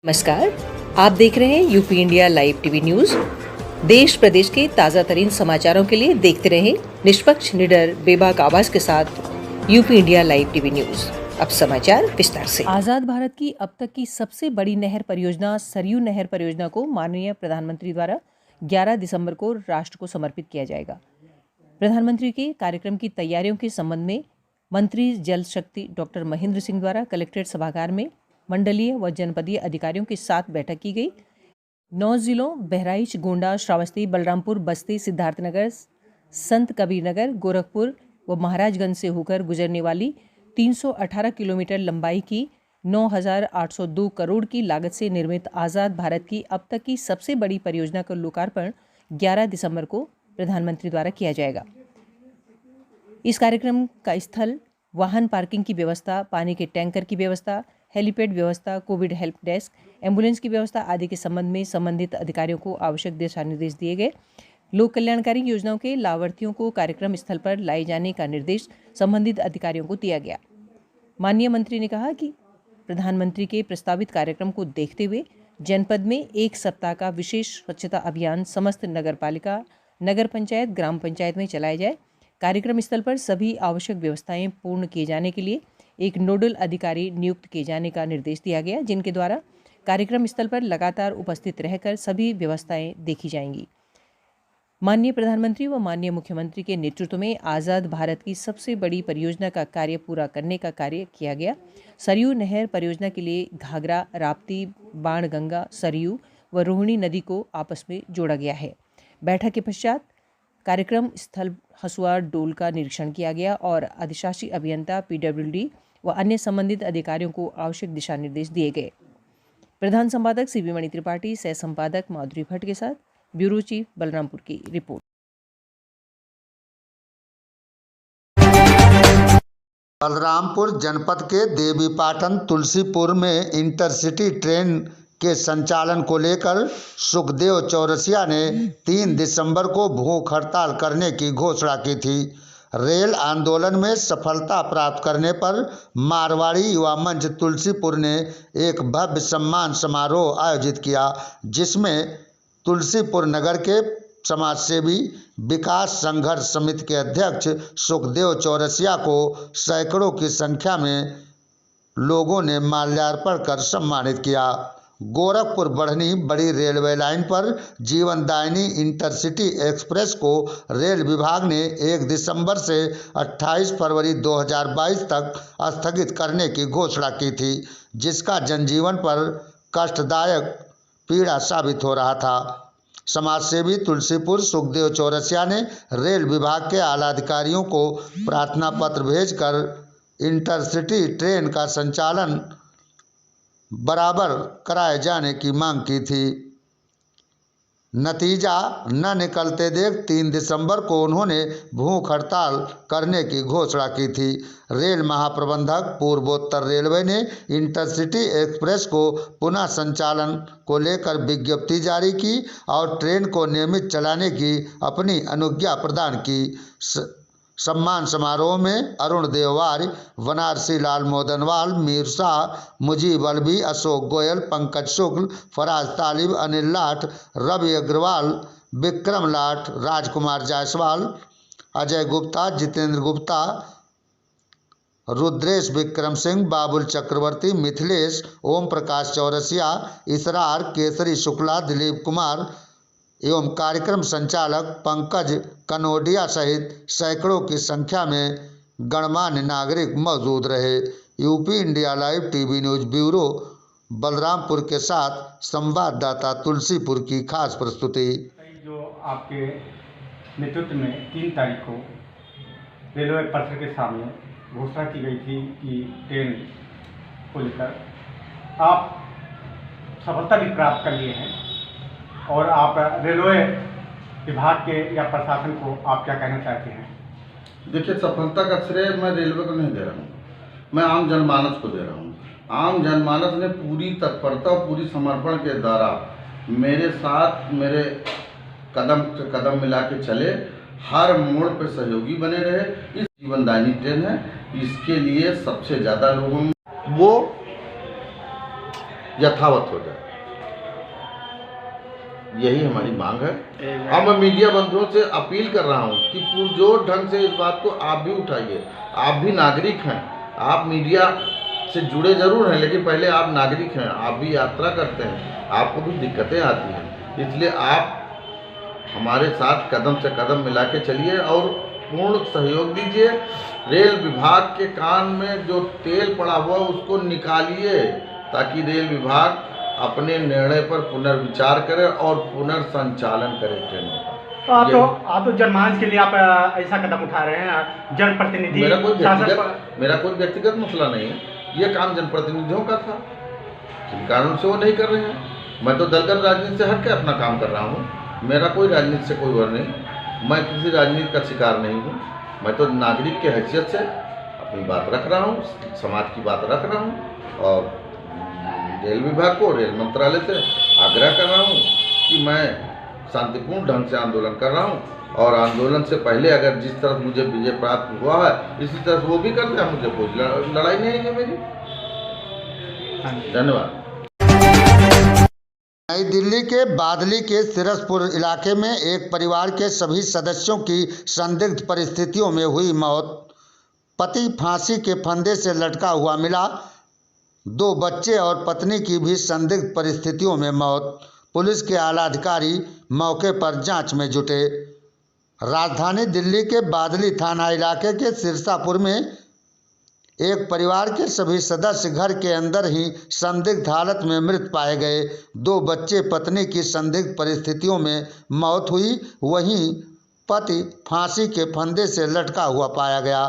नमस्कार, आप देख रहे हैं UP India live TV news. देश प्रदेश के ताजा तरीन समाचारों के लिए देखते रहें निष्पक्ष, निडर, बेबाक आवाज के साथ UP India live TV news. अब समाचार विस्तार से। आजाद भारत की अब तक की सबसे बड़ी नहर परियोजना सरयू नहर परियोजना को माननीय प्रधानमंत्री द्वारा 11 दिसंबर को राष्ट्र को समर्पित किया जाएगा। प्रधानमंत्री के कार्यक्रम की तैयारियों के संबंध में मंत्री जल शक्ति डॉक्टर महेंद्र सिंह द्वारा कलेक्ट्रेट सभागार में मंडलीय व जनपदीय अधिकारियों के साथ बैठक की गई। 9 जिलों बहराइच, गोंडा, श्रावस्ती, बलरामपुर, बस्ती, सिद्धार्थनगर, संत कबीरनगर, गोरखपुर व महाराजगंज से होकर गुजरने वाली 318 किलोमीटर लंबाई की 9,802 करोड़ की लागत से निर्मित आज़ाद भारत की अब तक की सबसे बड़ी परियोजना का लोकार्पण 11 दिसंबर को प्रधानमंत्री द्वारा किया जाएगा। इस कार्यक्रम का स्थल, वाहन पार्किंग की व्यवस्था, पानी के टैंकर की व्यवस्था, हेलीपैड व्यवस्था, कोविड हेल्प डेस्क, एम्बुलेंस की व्यवस्था आदि के संबंध में संबंधित अधिकारियों को आवश्यक दिशा निर्देश दिए गए। लोक कल्याणकारी योजनाओं के लाभार्थियों को कार्यक्रम स्थल पर लाए जाने का निर्देश संबंधित अधिकारियों को दिया गया। माननीय मंत्री ने कहा कि प्रधानमंत्री के प्रस्तावित कार्यक्रम को देखते हुए जनपद में 1 सप्ताह का विशेष स्वच्छता अभियान समस्त नगरपालिका, नगर पंचायत, ग्राम पंचायत में चलाया जाए। कार्यक्रम स्थल पर सभी आवश्यक व्यवस्थाएं पूर्ण किए जाने के लिए एक नोडल अधिकारी नियुक्त किए जाने का निर्देश दिया गया, जिनके द्वारा कार्यक्रम स्थल पर लगातार उपस्थित रहकर सभी व्यवस्थाएं देखी जाएंगी। माननीय प्रधानमंत्री व माननीय मुख्यमंत्री के नेतृत्व में आज़ाद भारत की सबसे बड़ी परियोजना का कार्य पूरा करने का कार्य किया गया। सरयू नहर परियोजना के लिए घाघरा, राप्ती, बाणगंगा, सरयू व रोहिणी नदी को आपस में जोड़ा गया है। बैठक के पश्चात कार्यक्रम स्थल हसुआ डोल का निरीक्षण किया गया और अधिशासी अभियंता PWD व अन्य संबंधित अधिकारियों को आवश्यक दिशा निर्देश दिए गए। प्रधान संपादक CB मणि त्रिपाठी, सह संपादक माधुरी भट्ट के साथ ब्यूरो चीफ बलरामपुर की रिपोर्ट। बलरामपुर जनपद के देवीपाटन तुलसीपुर में इंटरसिटी ट्रेन के संचालन को लेकर सुखदेव चौरसिया ने 3 दिसंबर को भूख हड़ताल करने की घोषणा की थी। रेल आंदोलन में सफलता प्राप्त करने पर मारवाड़ी युवा मंच तुलसीपुर ने एक भव्य सम्मान समारोह आयोजित किया, जिसमें तुलसीपुर नगर के समाजसेवी विकास संघर्ष समिति के अध्यक्ष सुखदेव चौरसिया को सैकड़ों की संख्या में लोगों ने माल्यार्पण कर सम्मानित किया। गोरखपुर बढ़नी बड़ी रेलवे लाइन पर जीवनदायिनी इंटरसिटी एक्सप्रेस को रेल विभाग ने 1 दिसंबर से 28 फरवरी 2022 तक स्थगित करने की घोषणा की थी, जिसका जनजीवन पर कष्टदायक पीड़ा साबित हो रहा था। समाजसेवी तुलसीपुर सुखदेव चौरसिया ने रेल विभाग के आला अधिकारियों को प्रार्थना पत्र भेजकर इंटरसिटी ट्रेन का संचालन बराबर कराए जाने की मांग की थी। नतीजा न निकलते देख 3 दिसंबर को उन्होंने भूख हड़ताल करने की घोषणा की थी। रेल महाप्रबंधक पूर्वोत्तर रेलवे ने इंटरसिटी एक्सप्रेस को पुनः संचालन को लेकर विज्ञप्ति जारी की और ट्रेन को नियमित चलाने की अपनी अनुज्ञा प्रदान की। सम्मान समारोह में अरुण देववार, बनारसी लाल मोदनवाल, मीर शाह, मुजीब अलवी, अशोक गोयल, पंकज शुक्ल, फराज तालिब, अनिल लाठ, रवि अग्रवाल, विक्रम लाठ, राजकुमार जायसवाल, अजय गुप्ता, जितेंद्र गुप्ता, रुद्रेश विक्रम सिंह, बाबुल चक्रवर्ती, मिथिलेश, ओम प्रकाश चौरसिया, इसरार, केसरी शुक्ला, दिलीप कुमार एवं कार्यक्रम संचालक पंकज कनोडिया सहित सैकड़ों की संख्या में गणमान्य नागरिक मौजूद रहे। UP India live TV news bureau Balrampur के साथ संवाददाता तुलसीपुर की खास प्रस्तुति। जो आपके नेतृत्व में 3 तारीख को रेलवे परिसर के सामने घोषणा की गई थी कि ट्रेन को लेकर आप सफलता भी प्राप्त कर लिए हैं, और आप रेलवे विभाग के या प्रशासन को आप क्या कहना चाहते हैं? देखिए, सफलता का श्रेय मैं रेलवे को नहीं दे रहा हूँ, मैं आम जनमानस को दे रहा हूँ। आम जनमानस ने पूरी तत्परता, पूरी समर्पण के द्वारा मेरे साथ मेरे कदम से कदम मिला के चले, हर मोड़ पर सहयोगी बने रहे। इस जीवनदायिनी ट्रेन है, इसके लिए सबसे ज़्यादा लोगों वो यथावत हो जाए, यही हमारी मांग है। अब मैं मीडिया बंधुओं से अपील कर रहा हूँ कि पुरजोर ढंग से इस बात को आप भी उठाइए। आप भी नागरिक हैं, आप मीडिया से जुड़े जरूर हैं, लेकिन पहले आप नागरिक हैं, आप भी यात्रा करते हैं, आपको भी दिक्कतें आती हैं, इसलिए आप हमारे साथ कदम से कदम मिला के चलिए और पूर्ण सहयोग दीजिए। रेल विभाग के कान में जो तेल पड़ा हुआ उसको निकालिए, ताकि रेल विभाग अपने निर्णय पर पुनर्विचार करे और पुनर्संचालन करे ट्रेनों का। आप तो जनमानस के लिए आप ऐसा कदम उठा रहे हैं, जनप्रतिनिधि। मेरा कोई व्यक्तिगत मसला नहीं है, ये काम जनप्रतिनिधियों का था, जिन कारण से वो नहीं कर रहे हैं। मैं तो दलगत राजनीति से हट के अपना काम कर रहा हूँ, मेरा कोई राजनीति से कोई वर्ण नहीं, मैं किसी राजनीति का शिकार नहीं हूँ। मैं तो नागरिक के हैसियत से अपनी बात रख रहा हूँ, समाज की बात रख रहा हूँ और रेल विभाग को, रेल मंत्रालय से आग्रह कर रहा हूँ कि मैं शांतिपूर्ण ढंग से आंदोलन कर रहा हूँ और आंदोलन से पहले अगर जिस तरह मुझे विजय प्राप्त हुआ है इसी तरह वो भी करते हैं, मुझे कोई लड़ाई नहीं है मेरी। धन्यवाद। नई दिल्ली के बादली के सिरसपुर इलाके में एक परिवार के सभी सदस्यों की संदिग्ध परिस्थितियों में हुई मौत। पति फांसी के फंदे से लटका हुआ मिला, 2 बच्चे और पत्नी की भी संदिग्ध परिस्थितियों में मौत। पुलिस के आला अधिकारी मौके पर जांच में जुटे। राजधानी दिल्ली के बादली थाना इलाके के सिरसापुर में एक परिवार के सभी सदस्य घर के अंदर ही संदिग्ध हालत में मृत पाए गए। 2 बच्चे पत्नी की संदिग्ध परिस्थितियों में मौत हुई, वहीं पति फांसी के फंदे से लटका हुआ पाया गया।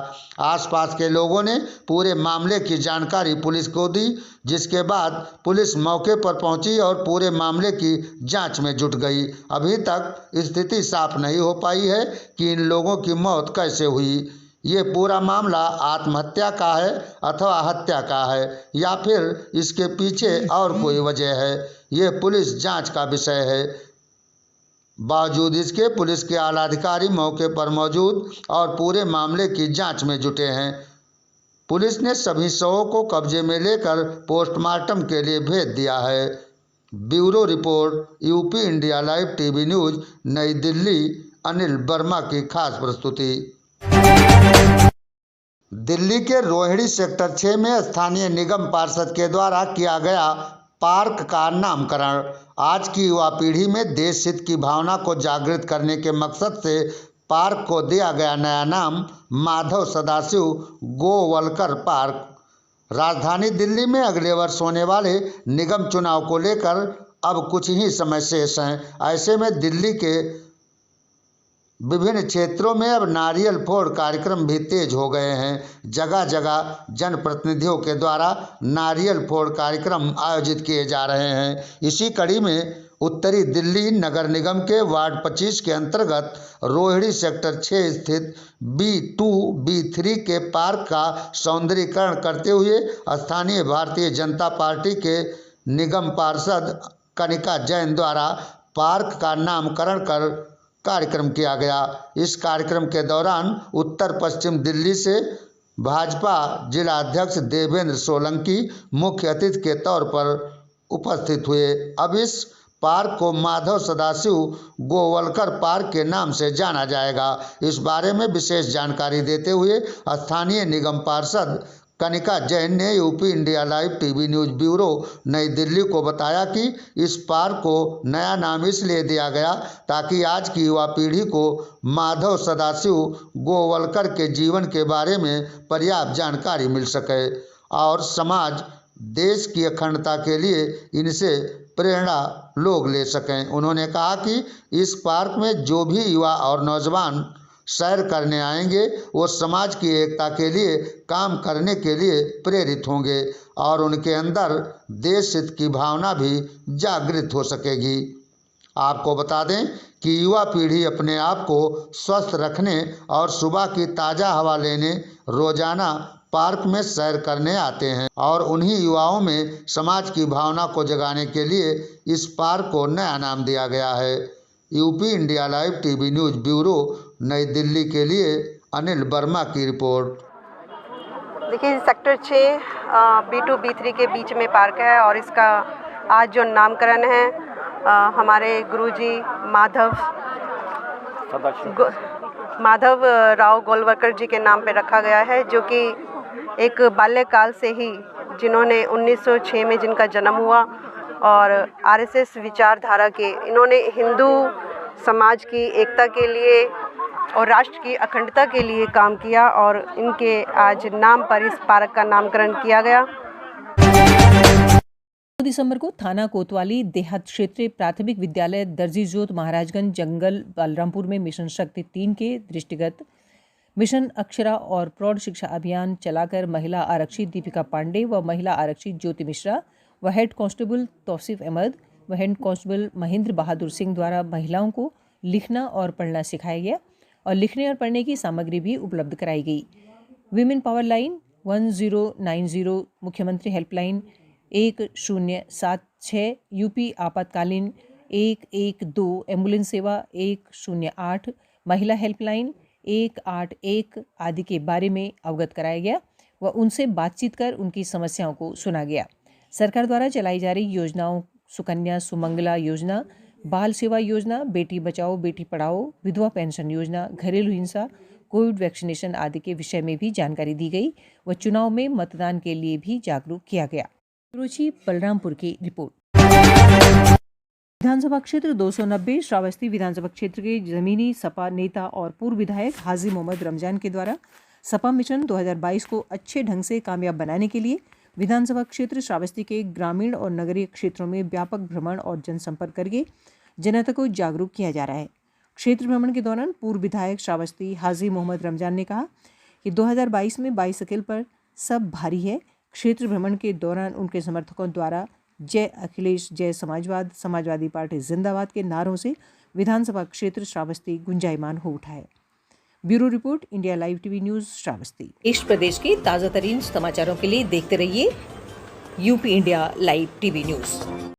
आसपास के लोगों ने पूरे मामले की जानकारी पुलिस को दी, जिसके बाद पुलिस मौके पर पहुंची और पूरे मामले की जांच में जुट गई। अभी तक स्थिति साफ नहीं हो पाई है कि इन लोगों की मौत कैसे हुई। ये पूरा मामला आत्महत्या का है अथवा हत्या का है या फिर इसके पीछे और कोई वजह है, ये पुलिस जांच का विषय है। बावजूद इसके पुलिस के आला अधिकारी मौके पर मौजूद और पूरे मामले की जांच में जुटे हैं। पुलिस ने सभी शवों को कब्जे में लेकर पोस्टमार्टम के लिए भेज दिया है। Bureau report, UP India live TV news, नई दिल्ली। अनिल वर्मा की खास प्रस्तुति। दिल्ली के रोहिणी सेक्टर 6 में स्थानीय निगम पार्षद के द्वारा किया गया पार्क का नामकरण। आज की युवा पीढ़ी में देश हित की भावना को जागृत करने के मकसद से पार्क को दिया गया नया नाम माधव सदाशिव गोवलकर पार्क। राजधानी दिल्ली में अगले वर्ष होने वाले निगम चुनाव को लेकर अब कुछ ही समय शेष हैं। ऐसे में दिल्ली के विभिन्न क्षेत्रों में अब नारियल फोड़ कार्यक्रम भी तेज हो गए हैं। जगह जगह जनप्रतिनिधियों के द्वारा नारियल फोड़ कार्यक्रम आयोजित किए जा रहे हैं। इसी कड़ी में उत्तरी दिल्ली नगर निगम के वार्ड 25 के अंतर्गत रोहिणी सेक्टर 6 स्थित B2 B3 के पार्क का सौंदर्यीकरण करते हुए स्थानीय भारतीय जनता पार्टी के निगम पार्षद कनिका जैन द्वारा पार्क का नामकरण कर कार्यक्रम किया गया। इस कार्यक्रम के दौरान उत्तर पश्चिम दिल्ली से भाजपा जिला अध्यक्ष देवेंद्र सोलंकी मुख्य अतिथि के तौर पर उपस्थित हुए। अब इस पार्क को माधव सदाशिव गोवलकर पार्क के नाम से जाना जाएगा। इस बारे में विशेष जानकारी देते हुए स्थानीय निगम पार्षद कनिका जैन ने UP India live TV news bureau नई दिल्ली को बताया कि इस पार्क को नया नाम इसलिए दिया गया ताकि आज की युवा पीढ़ी को माधव सदाशिव गोवलकर के जीवन के बारे में पर्याप्त जानकारी मिल सके और समाज देश की अखंडता के लिए इनसे प्रेरणा लोग ले सकें। उन्होंने कहा कि इस पार्क में जो भी युवा और नौजवान सैर करने आएंगे वो समाज की एकता के लिए काम करने के लिए प्रेरित होंगे और उनके अंदर देश हित की भावना भी जागृत हो सकेगी। आपको बता दें कि युवा पीढ़ी अपने आप को स्वस्थ रखने और सुबह की ताज़ा हवा लेने रोजाना पार्क में सैर करने आते हैं और उन्हीं युवाओं में समाज की भावना को जगाने के लिए इस पार्क को नया नाम दिया गया है। UP India live TV news bureau नई दिल्ली के लिए अनिल वर्मा की रिपोर्ट। देखिए सेक्टर 6 B2 B3 के बीच में पार्क है और इसका आज जो नामकरण है हमारे गुरुजी माधव राव गोलवलकर जी के नाम पे रखा गया है, जो कि एक बाल्यकाल से ही जिन्होंने 1906 में जिनका जन्म हुआ और आरएसएस विचारधारा के इन्होंने हिंदू समाज की एकता के लिए और राष्ट्र की अखंडता के लिए काम किया और इनके आज नाम पर इस पार्क का नामकरण किया गया। 2 दिसंबर को थाना कोतवाली देहात क्षेत्रीय प्राथमिक विद्यालय दर्जीजोत महाराजगंज जंगल बलरामपुर में मिशन शक्ति 3 के दृष्टिगत मिशन अक्षरा और प्रौढ़ शिक्षा अभियान चलाकर महिला आरक्षी दीपिका पांडे व महिला आरक्षी ज्योति मिश्रा व हेड कांस्टेबल तौसीफ अहमद व हेड कांस्टेबल महेंद्र बहादुर सिंह द्वारा महिलाओं को लिखना और पढ़ना सिखाया गया और लिखने और पढ़ने की सामग्री भी उपलब्ध कराई गई। विमेन पावर लाइन 1090, मुख्यमंत्री हेल्पलाइन 1076, यूपी आपातकालीन 112, एम्बुलेंस सेवा 108, महिला हेल्पलाइन 181 आदि के बारे में अवगत कराया गया व उनसे बातचीत कर उनकी समस्याओं को सुना गया। सरकार द्वारा चलाई जा रही योजनाओं सुकन्या सुमंगला योजना, बाल सेवा योजना, बेटी बचाओ बेटी पढ़ाओ, विधवा पेंशन योजना, घरेलू हिंसा, कोविड वैक्सीनेशन आदि के विषय में भी जानकारी दी गई व चुनाव में मतदान के लिए भी जागरूक किया गया। रुचि बलरामपुर की रिपोर्ट। विधानसभा क्षेत्र 290 श्रावस्ती विधानसभा क्षेत्र के जमीनी सपा नेता और पूर्व विधायक हाजी मोहम्मद रमजान के द्वारा सपा मिशन 2022 को अच्छे ढंग से कामयाब बनाने के लिए विधानसभा क्षेत्र श्रावस्ती के ग्रामीण और नगरीय क्षेत्रों में व्यापक भ्रमण और जनसंपर्क करके जनता को जागरूक किया जा रहा है। क्षेत्र भ्रमण के दौरान पूर्व विधायक श्रावस्ती हाजी मोहम्मद रमजान ने कहा कि 2022 में 22 अकेल पर सब भारी है। क्षेत्र भ्रमण के दौरान उनके समर्थकों द्वारा जय अखिलेश, जय समाजवाद, समाजवादी पार्टी जिंदाबाद के नारों से विधानसभा क्षेत्र श्रावस्ती गुंजायमान हो उठा है। Bureau report, India live TV news, Shravasti. देश प्रदेश के ताजा तरीन समाचारों के लिए देखते रहिए UP India live TV news.